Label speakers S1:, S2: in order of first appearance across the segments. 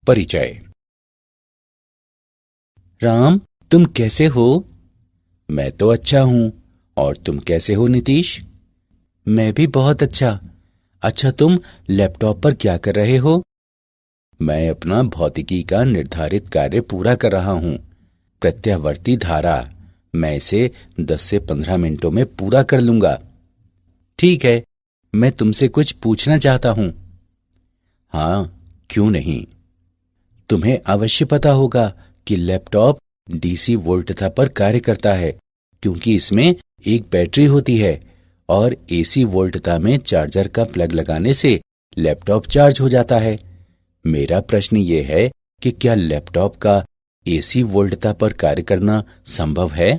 S1: परिचय। राम, तुम कैसे हो? मैं तो अच्छा हूं। और तुम कैसे हो नीतीश? मैं भी बहुत अच्छा। अच्छा, तुम लैपटॉप पर क्या कर रहे हो? मैं अपना भौतिकी का निर्धारित कार्य पूरा कर रहा हूं, प्रत्यावर्ती धारा। मैं इसे 10 से 15 मिनटों में पूरा कर लूंगा। ठीक है, मैं तुमसे कुछ पूछना चाहता हूं। हाँ, क्यों नहीं। तुम्हें अवश्य पता होगा कि लैपटॉप डीसी वोल्टता पर कार्य करता है, क्योंकि इसमें एक बैटरी होती है और एसी वोल्टता में चार्जर का प्लग लगाने से लैपटॉप चार्ज हो जाता है। मेरा प्रश्न ये है कि क्या लैपटॉप का एसी वोल्टता पर कार्य करना संभव है?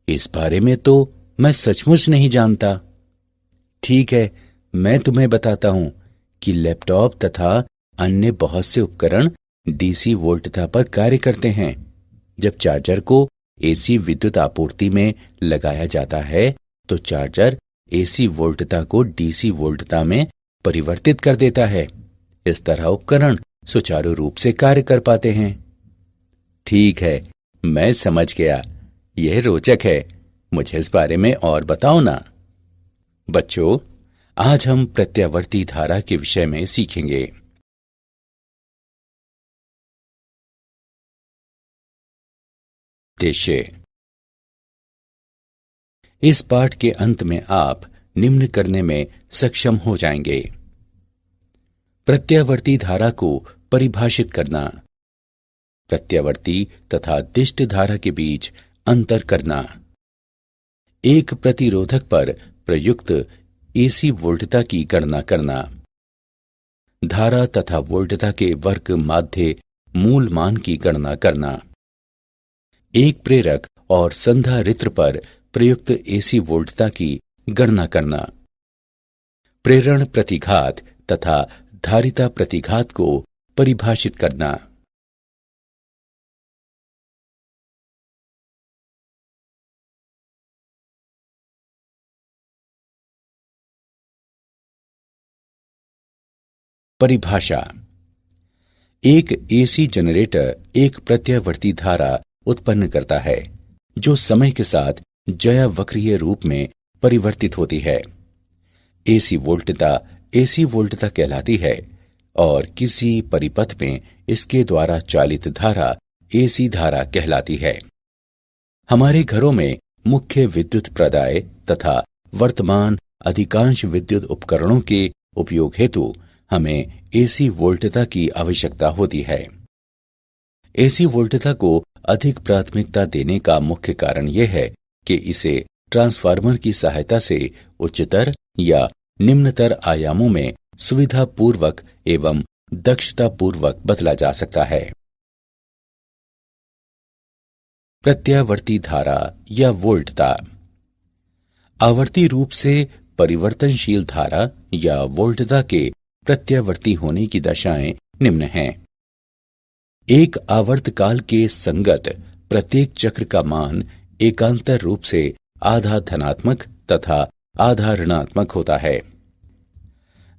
S1: इस बारे में तो मैं सचमुच नहीं जानता। ठीक है, मैं तुम्हें बताता हूं कि लैपटॉप तथा अन्य बहुत से उपकरण डीसी वोल्टता पर कार्य करते हैं। जब चार्जर को एसी विद्युत आपूर्ति में लगाया जाता है तो चार्जर एसी वोल्टता को डीसी वोल्टता में परिवर्तित कर देता है। इस तरह उपकरण सुचारू रूप से कार्य कर पाते हैं। ठीक है, मैं समझ गया। यह रोचक है। मुझे इस बारे में और बताओ ना। बच्चों, आज हम प्रत्यावर्ती धारा के विषय में सीखेंगे। उद्देश्य। इस पाठ के अंत में आप निम्न करने में सक्षम हो जाएंगे। प्रत्यावर्ती धारा को परिभाषित करना, प्रत्यावर्ती तथा दिष्ट धारा के बीच अंतर करना, एक प्रतिरोधक पर प्रयुक्त एसी वोल्टता की गणना करना, धारा तथा वोल्टता के वर्ग माध्य मूल मान की गणना करना, एक प्रेरक और संधारित्र पर प्रयुक्त एसी वोल्टता की गणना करना, प्रेरण प्रतिघात तथा धारिता प्रतिघात को परिभाषित करना। परिभाषा। एक एसी जनरेटर एक प्रत्यावर्ती धारा उत्पन्न करता है जो समय के साथ ज्यावक्रीय रूप में परिवर्तित होती है। एसी वोल्टता कहलाती है और किसी परिपथ में इसके द्वारा चालित धारा एसी धारा कहलाती है। हमारे घरों में मुख्य विद्युत प्रदाय तथा वर्तमान अधिकांश विद्युत उपकरणों के उपयोग हेतु हमें एसी वोल्टता की आवश्यकता होती है। एसी वोल्टता को अधिक प्राथमिकता देने का मुख्य कारण यह है कि इसे ट्रांसफार्मर की सहायता से उच्चतर या निम्नतर आयामों में सुविधापूर्वक एवं दक्षतापूर्वक बदला जा सकता है। प्रत्यावर्ती धारा या वोल्टता। आवर्ती रूप से परिवर्तनशील धारा या वोल्टता के प्रत्यावर्ती होने की दशाएं निम्न हैं। एक आवर्तकाल के संगत प्रत्येक चक्र का मान एकांतर रूप से आधा धनात्मक तथा आधा ऋणात्मक होता है।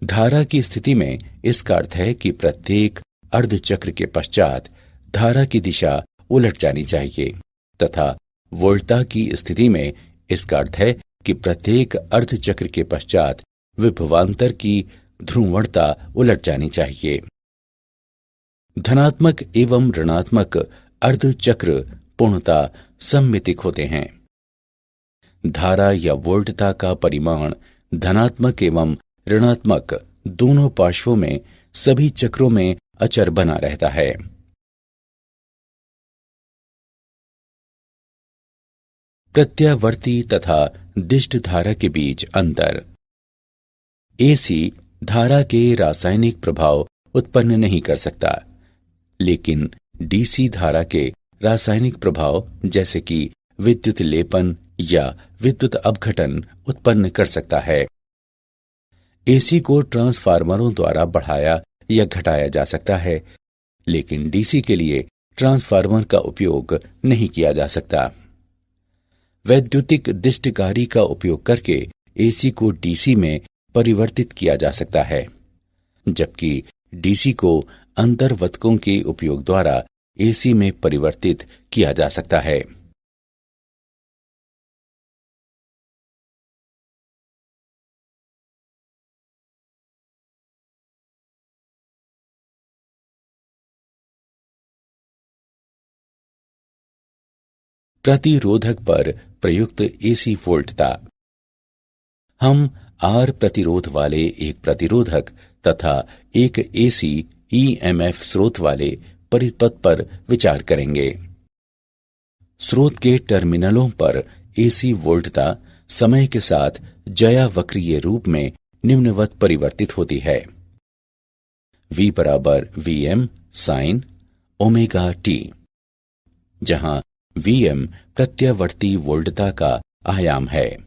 S1: धारा की स्थिति में इसका अर्थ है कि प्रत्येक अर्धचक्र के पश्चात धारा की दिशा उलट जानी चाहिए तथा वोल्टता की स्थिति में इसका अर्थ है कि प्रत्येक अर्धचक्र के पश्चात विभवांतर की ध्रुवणता उलट जानी चाहिए। धनात्मक एवं ऋणात्मक अर्धचक्र पूर्णतः सममितिक होते हैं। धारा या वोल्टता का परिमाण धनात्मक एवं ऋणात्मक दोनों पार्श्वों में सभी चक्रों में अचर बना रहता है। प्रत्यावर्ती तथा दिष्ट धारा के बीच अंतर। एसी धारा के रासायनिक प्रभाव उत्पन्न नहीं कर सकता, लेकिन डीसी धारा के रासायनिक प्रभाव जैसे कि विद्युत लेपन या विद्युत अपघटन उत्पन्न कर सकता है। एसी को ट्रांसफार्मरों द्वारा बढ़ाया या घटाया जा सकता है, लेकिन डीसी के लिए ट्रांसफार्मर का उपयोग नहीं किया जा सकता। वैद्युतिक दिष्टकारी का उपयोग करके एसी को डीसी में परिवर्तित किया जा सकता है, जबकि डीसी को अंतर्वतकों के उपयोग द्वारा एसी में परिवर्तित किया जा सकता है। प्रतिरोधक पर प्रयुक्त एसी वोल्टता। हम आर प्रतिरोध वाले एक प्रतिरोधक तथा एक एसी ईएमएफ स्रोत वाले परिपथ पर विचार करेंगे। स्रोत के टर्मिनलों पर एसी वोल्टता समय के साथ ज्यावक्रीय रूप में निम्नवत परिवर्तित होती है। V बराबर Vm साइन ओमेगा टी, जहां Vm प्रत्यावर्ती वोल्टता का आयाम है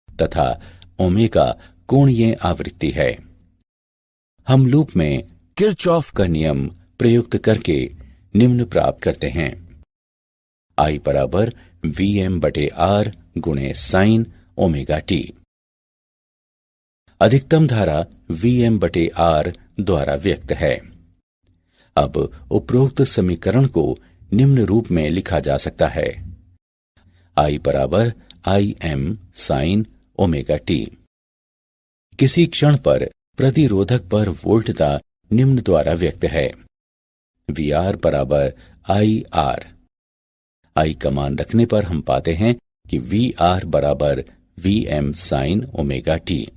S1: तथा ओमेगा कोणीय आवृत्ति है। हम लूप में किरचॉफ का नियम प्रयुक्त करके निम्न प्राप्त करते हैं। I बराबर Vm बटे R गुणे साइन ओमेगा टी। अधिकतम धारा Vm बटे R द्वारा व्यक्त है। अब उपरोक्त समीकरण को निम्न रूप में लिखा जा सकता है। I बराबर Im साइन ओमेगा टी। किसी क्षण पर प्रतिरोधक पर वोल्टता निम्न द्वारा व्यक्त है। VR बराबर IR। I का मान रखने पर हम पाते हैं कि VR बराबर Vm साइन ओमेगा टी।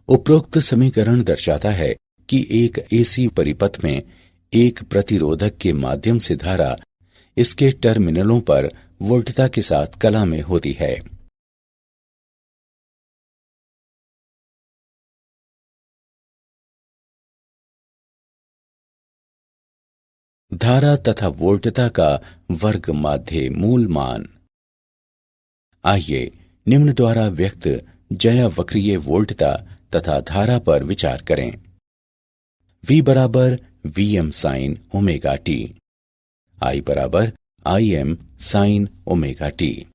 S1: उपरोक्त समीकरण दर्शाता है कि एक एसी परिपथ में एक प्रतिरोधक के माध्यम से धारा इसके टर्मिनलों पर वोल्टता के साथ कला में होती है। धारा तथा वोल्टता का वर्ग माध्य मूल मान। आइए निम्न द्वारा व्यक्त ज्यावक्रीय वोल्टता तथा धारा पर विचार करें। V बराबर Vm sine omega T. I बराबर Im sine omega T.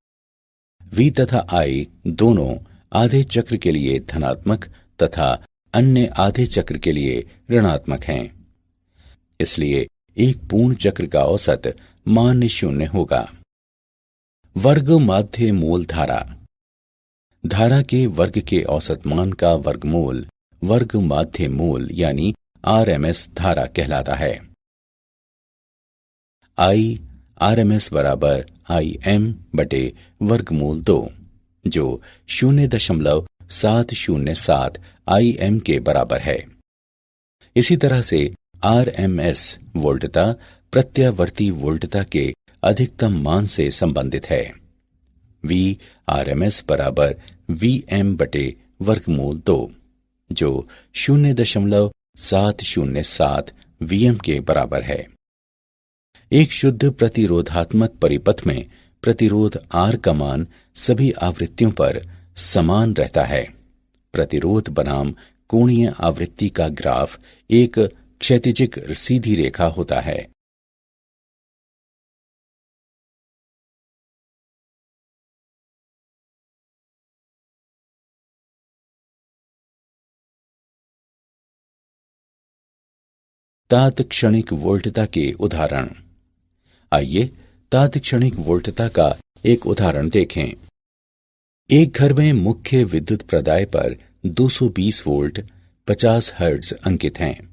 S1: V तथा I दोनों आधे चक्र के लिए धनात्मक तथा अन्य आधे चक्र के लिए ऋणात्मक हैं। इसलिए एक पूर्ण चक्र का औसत मान 0 होगा। वर्ग माध्य मूल धारा। धारा के वर्ग के औसत मान का वर्गमूल वर्ग माध्य मूल यानी RMS धारा कहलाता है। I RMS बराबर Im बटे वर्गमूल 2, जो 0.707 Im के बराबर है। इसी तरह से RMS वोल्टता प्रत्यावर्ती वोल्टता के अधिकतम मान से संबंधित है। V RMS बराबर Vm बटे वर्गमूल 2, जो 0.707 Vm के बराबर है। एक शुद्ध प्रतिरोधात्मक परिपथ में प्रतिरोध R का मान सभी आवृत्तियों पर समान रहता है। प्रतिरोध बनाम कोणीय आवृत्ति का ग्राफ एक क्षैतिजिक सीधी रेखा होता है। तात्क्षणिक वोल्टता के उदाहरण। आइए तात्क्षणिक वोल्टता का एक उदाहरण देखें। एक घर में मुख्य विद्युत प्रदाय पर 220 वोल्ट 50 हर्ट्ज अंकित हैं।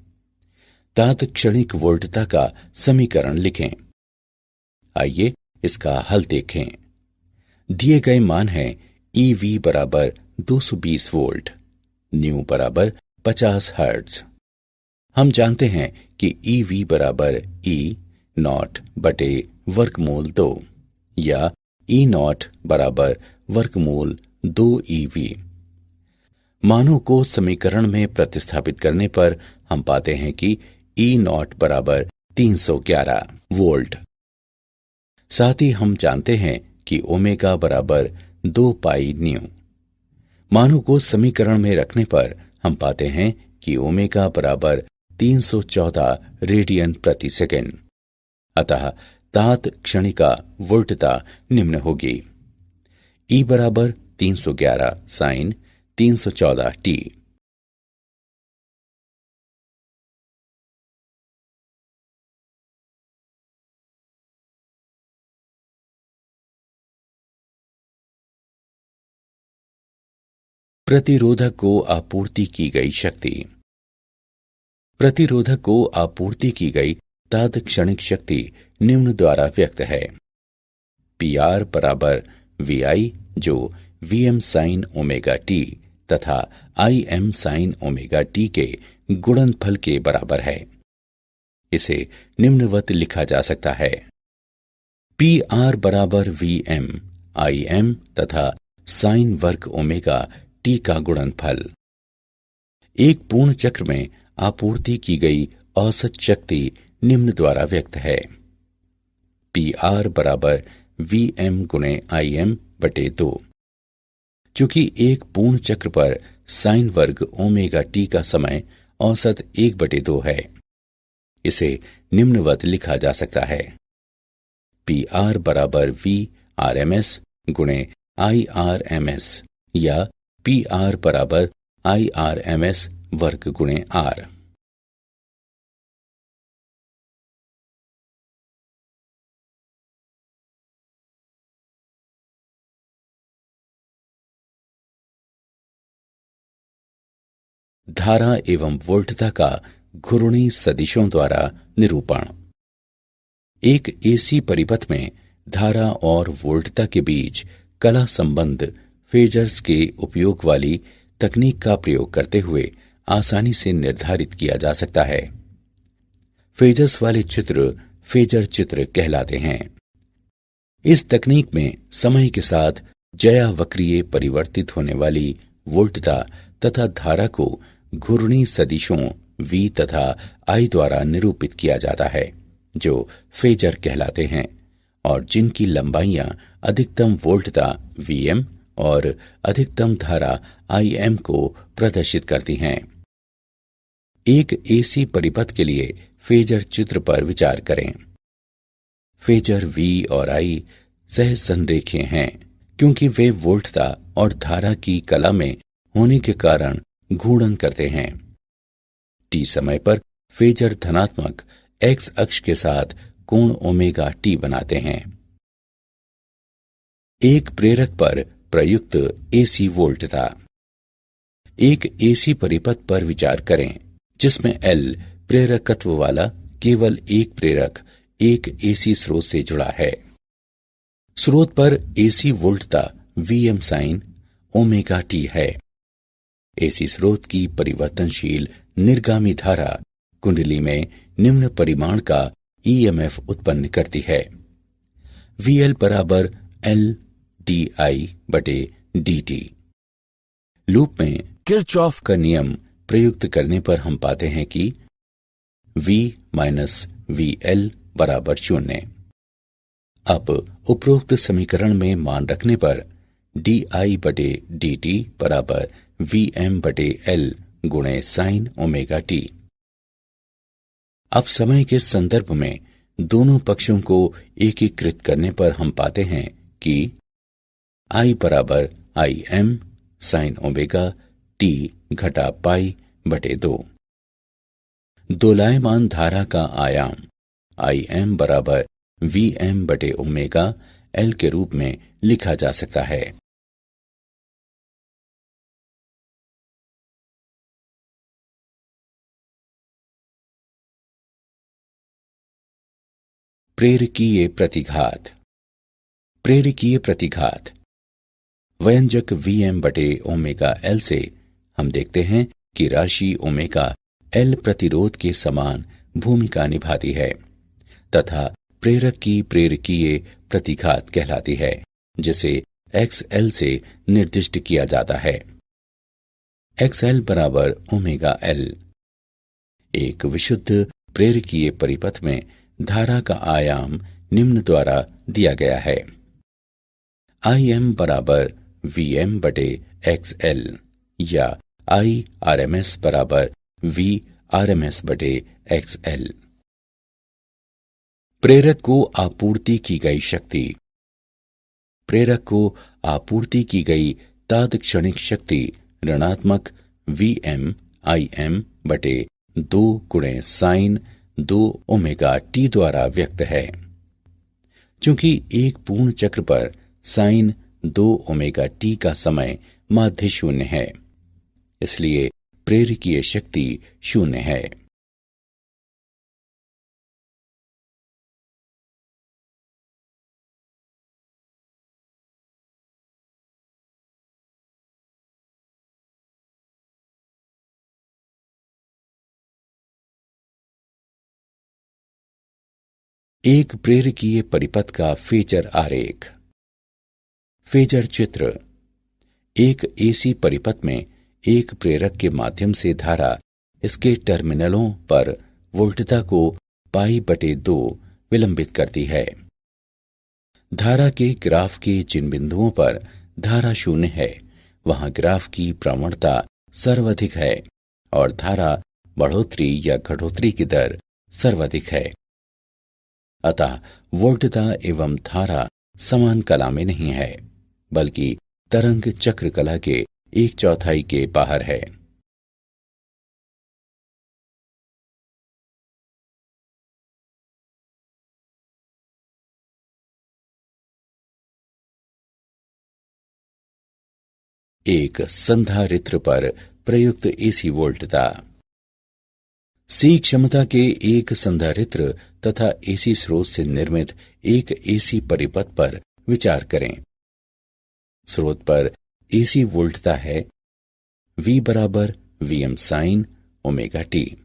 S1: तात्क्षणिक वोल्टता का समीकरण लिखें। आइए इसका हल देखें। दिए गए मान है EV बराबर 220 वोल्ट, न्यू बराबर 50 हर्ट्ज। हम जानते हैं कि EV बराबर E नॉट बटे वर्गमूल 2 या E नॉट बराबर वर्गमूल 2EV। मानों को समीकरण में प्रतिस्थापित करने पर हम पाते हैं कि E नॉट बराबर 311 वोल्ट। साथ ही हम जानते हैं कि ओमेगा बराबर 2 पाई न्यू। मानों को समीकरण में रखने पर हम पाते हैं कि ओमेगा बराबर 314 रेडियन प्रति सेकंड। अतः तात्क्षणिका वोल्टता निम्न होगी। E बराबर 311 साइन 314 टी। प्रतिरोधक को आपूर्ति की गई शक्ति। प्रतिरोधक को आपूर्ति की गई तात्क्षणिक शक्ति निम्न द्वारा व्यक्त है। PR बराबर VI, जो VM साइन ओमेगा टी तथा IM साइन ओमेगा टी के गुणनफल के बराबर है। इसे निम्नवत लिखा जा सकता है। PR बराबर VM IM तथा साइन वर्ग ओमेगा टी का गुणनफल। एक पूर्ण चक्र में आपूर्ति की गई औसत शक्ति निम्न द्वारा व्यक्त है। PR बराबर VM गुणे IM बटे 2। चूंकि एक पूर्ण चक्र पर साइन वर्ग ओमेगा टी का समय औसत 1/2 है, इसे निम्नवत लिखा जा सकता है। PR बराबर VRMS गुणे IRMS या PR बराबर IRMS वर्ग गुणे R। धारा एवं वोल्टता का घूर्णी सदिशों द्वारा निरूपण। एक AC परिपथ में धारा और वोल्टता के बीच कला संबंध फेजर्स के उपयोग वाली तकनीक का प्रयोग करते हुए आसानी से निर्धारित किया जा सकता है। फेजर्स वाले चित्र फेजर चित्र कहलाते हैं। इस तकनीक में समय के साथ ज्यावक्रीय परिवर्तित होने वाली वोल्टता तथा धारा को घूर्णी सदिशों V तथा I द्वारा निरूपित किया जाता है, जो फेजर कहलाते हैं और जिनकी लंबाइयां अधिकतम वोल्टता VM और अधिकतम धारा IM को प्रदर्शित करती हैं। एक AC परिपथ के लिए फेजर चित्र पर विचार करें। फेजर V और I सहज संरेखीय हैं, क्योंकि वे वोल्टता और धारा की कला में होने के कारण घूर्णन करते हैं। T समय पर फेजर धनात्मक X अक्ष के साथ कोण ओमेगा T बनाते हैं। एक प्रेरक पर प्रयुक्त AC वोल्टता। एक AC परिपथ पर विचार करें जिसमें L प्रेरकत्व वाला केवल एक प्रेरक एक AC स्रोत से जुड़ा है। स्रोत पर AC वोल्टता VM sine omega T है। AC स्रोत की परिवर्तनशील निर्गामी धारा कुंडली में निम्न परिमाण का EMF उत्पन्न करती है। VL बराबर L DI बटे DT। लूप में किरचॉफ का नियम प्रयुक्त करने पर हम पाते हैं कि V माइनस VL बराबर 0। अब उपरोक्त समीकरण में मान रखने पर DI बटे DT बराबर VM बटे L गुणे साइन ओमेगा T। अब समय के संदर्भ में दोनों पक्षों को एकीकृत करने पर हम पाते हैं कि I बराबर IM साइन ओमेगा T घटा पाई बटे 2। दोलायमान धारा का आयाम IM बराबर VM बटे ओमेगा L के रूप में लिखा जा सकता है। प्रेरकीय प्रतिघात। प्रेरकीय प्रतिघात व्यंजक VM बटे ओमेगा L से हम देखते हैं कि राशि ओमेगा L प्रतिरोध के समान भूमिका निभाती है तथा प्रेरक की प्रेरकीय प्रतिघात कहलाती है, जिसे XL से निर्दिष्ट किया जाता है। XL बराबर ओमेगा L। एक विशुद्ध प्रेरकीय परिपथ में धारा का आयाम निम्न द्वारा दिया गया है। IM बराबर VM बटे XL या IRMS बराबर VRMS बटे XL। प्रेरक को आपूर्ति की गई शक्ति। प्रेरक को आपूर्ति की गई तात्क्षणिक शक्ति ऋणात्मक VM IM बटे 2 गुणे साइन 2 ओमेगा T द्वारा व्यक्त है। चूंकि एक पूर्ण चक्र पर साइन 2 ओमेगा T का समय माध्य शून्य है, इसलिए प्रेरकीय शक्ति शून्य है। एक प्रेरकीय परिपथ का फेजर आरेख। फेजर चित्र। एक एसी परिपथ में एक प्रेरक के माध्यम से धारा इसके टर्मिनलों पर वोल्टता को π/2 विलंबित करती है। धारा के ग्राफ के जिन बिंदुओं पर धारा शून्य है वहां ग्राफ की प्रवणता सर्वाधिक है और धारा बढ़ोतरी या घटोतरी की दर सर्वाधिक है। अतः वोल्टता एवं धारा समान कला में नहीं है, बल्कि तरंग चक्र कला के 1/4 के बाहर है। एक संधारित्र पर प्रयुक्त एसी वोल्टता। सी क्षमता के एक संधारित्र तथा एसी स्रोत से निर्मित एक एसी परिपथ पर विचार करें। स्रोत पर एसी वोल्टता है V बराबर Vm sin ओमेगा t।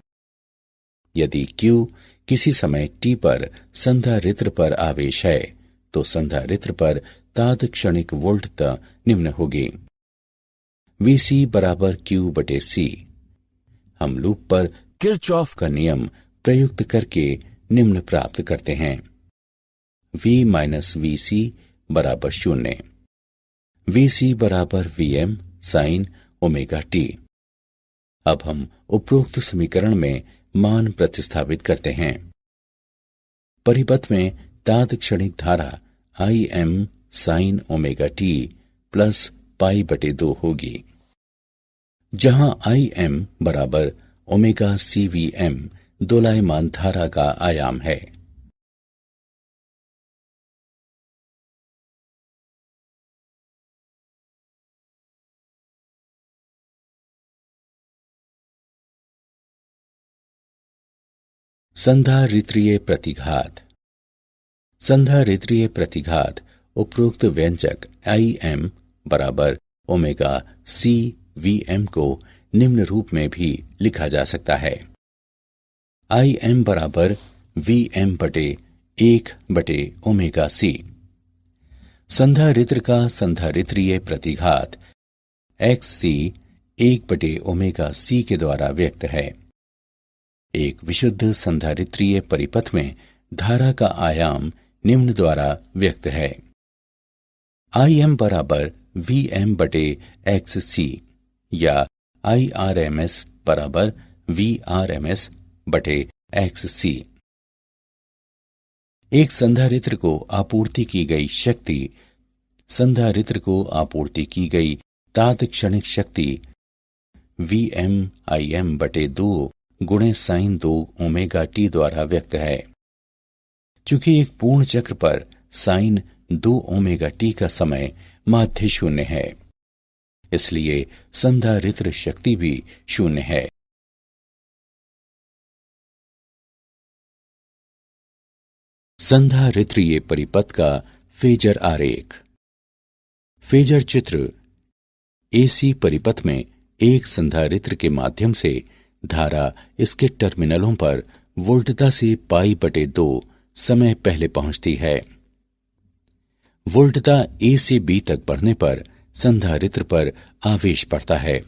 S1: यदि Q किसी समय t पर संधारित्र पर आवेश है तो संधारित्र पर तात्क्षणिक वोल्टता निम्न होगी Vc बराबर Q/C। हम लूप पर किरचॉफ का नियम प्रयुक्त करके निम्न प्राप्त करते हैं। V माइनस Vc बराबर 0। Vc बराबर Vm sin ओमेगा t। अब हम उपरोक्त समीकरण में मान प्रतिस्थापित करते हैं। परिपथ में तात्क्षणिक धारा Im sin omega t plus π/2 होगी, जहां Im बराबर ओमेगा CVm दोलायमान धारा का आयाम है। संधारित्रीय प्रतिघात। संधारित्रीय प्रतिघात उपरोक्त व्यंजक Im बराबर ओमेगा CVm को निम्न रूप में भी लिखा जा सकता है। Im बराबर Vm/1/ओमेगा C। संधारित्र का संधारित्रीय प्रतिघात XC 1/ओमेगा C के द्वारा व्यक्त है। एक विशुद्ध संधारित्रीय परिपथ में धारा का आयाम निम्न द्वारा व्यक्त है। Im बराबर Vm/XC या IRMS बराबर VRMS/XC। एक संधारित्र को आपूर्ति की गई शक्ति संधारित्र को आपूर्ति की गई तात्क्षणिक शक्ति Vm/Im/2 गुणे sin 2 ओमेगा t द्वारा व्यक्त है। चूंकि एक पूर्ण चक्र पर sin 2 ओमेगा t का समय माध्य शून्य है, इसलिए संधारित्र शक्ति भी शून्य है। संधारित्रीय परिपथ का फेजर आरेख। फेजर चित्र। एसी परिपथ में एक संधारित्र के माध्यम से धारा इसके टर्मिनलों पर वोल्टता से π/2 समय पहले पहुंचती है। वोल्टता A से B तक बढ़ने पर संधारित्र पर आवेश पड़ता है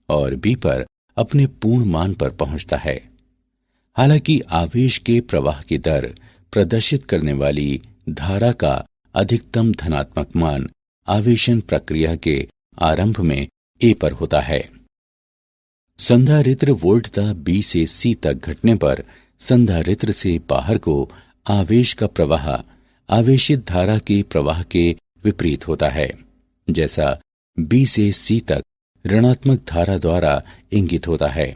S1: और B पर अपने पूर्ण मान पर पहुंचता है। हालांकि आवेश के प्रवाह की दर प्रदर्शित करने वाली धारा का अधिकतम धनात्मक मान आवेशन प्रक्रिया के आरंभ में A पर होता है। संधारित्र वोल्टता B से C तक घटने पर संधारित्र से बाहर को आवेश का प्रवाह आवेशित धारा के प्रवाह के विपरीत होता है, जैसा B से C तक ऋणात्मक धारा द्वारा इंगित होता है।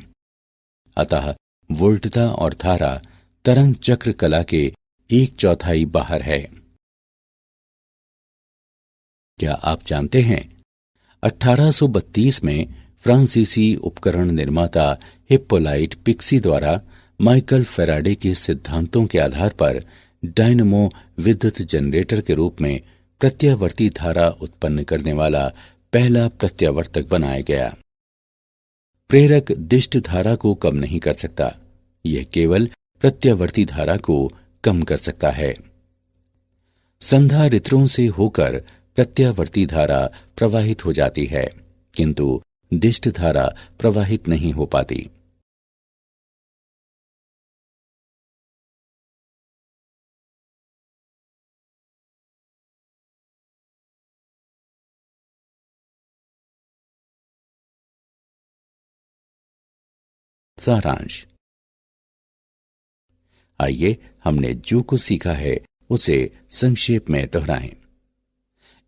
S1: अतः वोल्टता और धारा तरंग चक्र कला के 1/4 बाहर है। क्या आप जानते हैं 1832 में फ्रांसीसी उपकरण निर्माता हिप्पोलाइट पिक्सी द्वारा माइकल फैराडे के सिद्धांतों के आधार पर डायनमो विद्युत जनरेटर के रूप में प्रत्यावर्ती धारा उत्पन्न करने वाला पहला प्रत्यावर्तक बनाया गया। प्रेरक दिष्ट धारा को कम नहीं कर सकता, यह केवल प्रत्यावर्ती धारा को कम कर सकता है। संधारित्रों से होकर प्रत्यावर्ती धारा प्रवाहित हो जाती है, किंतु दिष्ट धारा प्रवाहित नहीं हो पाती। सारांश। आइए हमने जो कुछ सीखा है उसे संक्षेप में दोहराएं।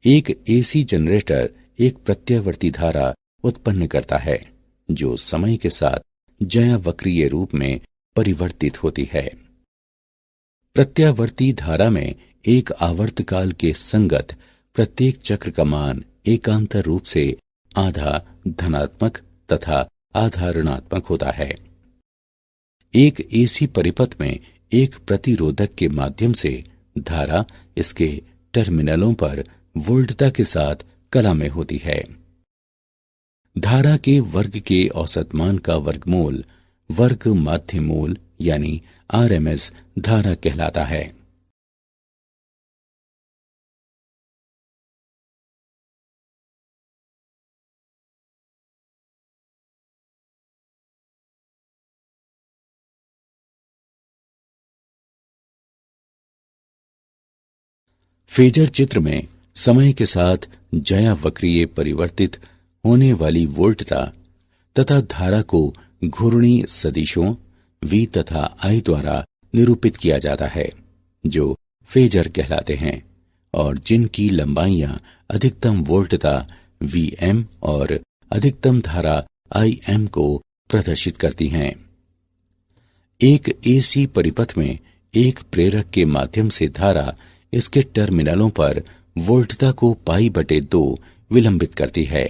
S1: एक एसी जनरेटर एक प्रत्यावर्ती धारा उत्पन्न करता है जो समय के साथ ज्यावक्रीय रूप में परिवर्तित होती है। प्रत्यावर्ती धारा में एक आवर्तकाल के संगत प्रत्येक चक्र का मान एकांतर रूप से आधा धनात्मक तथा आधा ऋणात्मक होता है। एक एसी परिपथ में एक प्रतिरोधक के माध्यम से धारा इसके टर्मिनलों पर वोल्टता के साथ कला में होती है। धारा के वर्ग के औसत मान का वर्गमूल वर्ग माध्य मूल यानी आरएमएस धारा कहलाता है। फेजर चित्र में समय के साथ ज्यावक्रीय परिवर्तित होने वाली वोल्टता तथा धारा को घूर्णी सदिशों V तथा I द्वारा निरूपित किया जाता है, जो फेजर कहलाते हैं और जिनकी लंबाइयां अधिकतम वोल्टता Vm और अधिकतम धारा Im को प्रदर्शित करती हैं। एक एसी परिपथ में एक प्रेरक के माध्यम से धारा इसके टर्मिनलों पर वोल्टता को π/2 विलंबित करती है।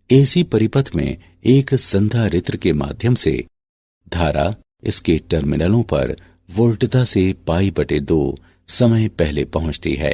S1: एसी परिपथ में एक संधारित्र के माध्यम से धारा इसके टर्मिनलों पर वोल्टता से π/2 समय पहले पहुंचती है।